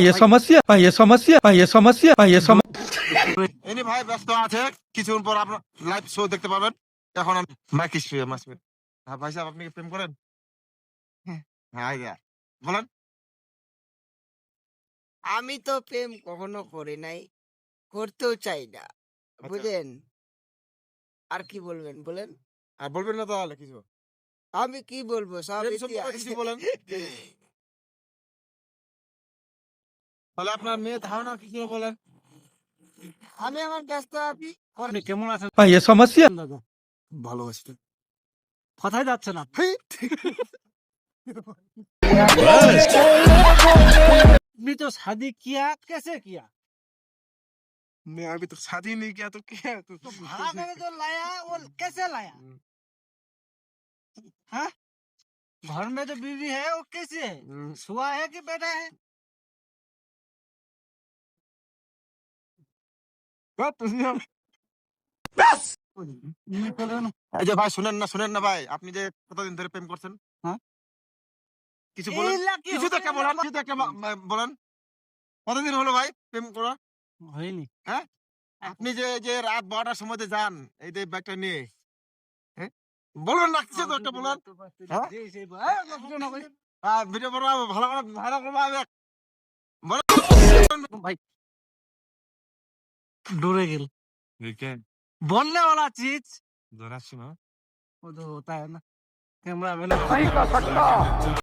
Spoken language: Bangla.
ये समस्या ये समस्या ये समस्या ये समस्या এনি ভাই ব্যস্ত আছে, কিছুক্ষণ পর আপনার লাইভ শো দেখতে পাবেন। এখন মাইক স্পিয়ার মাসবে। হ্যাঁ ভাই সাহেব, আপনি কি প্রেম করেন? হ্যাঁ আইডিয়া বলেন। আমি তো প্রেম কখনো করি নাই, করতেও চাই না, বুঝেন? আর কি বলবেন বলেন? আর বলবেন না তাহলে কিছু? আমি কি বলবো, সব প্রেম সম্পর্কে কিছু বলেন। তাহলে আপনার মেয়ে ধারণা কি করে বলেন? আমি আমার ব্যস্ত আছি। আপনি কেমন আছেন ये समस्या দাদা? ভালো আছি। কোথায় যাচ্ছেন আপনি? আপনি তো শাদি কিয়া, कैसे किया? मैं अभी तक शादी नहीं किया तो क्या तो भाड़ा में जो लाया वो कैसे लाया? हाँ? घर में जो बीवी है वो कैसी है? सुआ है कि बेटा है? এই যে ভাই শুনেন না ভাই, আপনি যে কতদিন ধরে প্রেম করছেন? হ্যাঁ? কিছু বলেন, এইলা কি কিছু তো একটা হলো? বলেন, কিছু তো একটা বলেন। কতদিন হলো ভাই প্রেম করা? হয়নি। হ্যাঁ? আপনি যে রাত 12টার সময় যে যান এই যে ব্যাগটা নিয়ে, হ্যাঁ? বলুন না, কিছু তো একটা বলেন। হ্যাঁ? ভিডিও করবো, ভালো করে ভালো করবো বলেন। भाई डूबे गिल ठीक है, बोलने वाला चीज जरा सुनो। वो तो होता है ना कैमरा मैन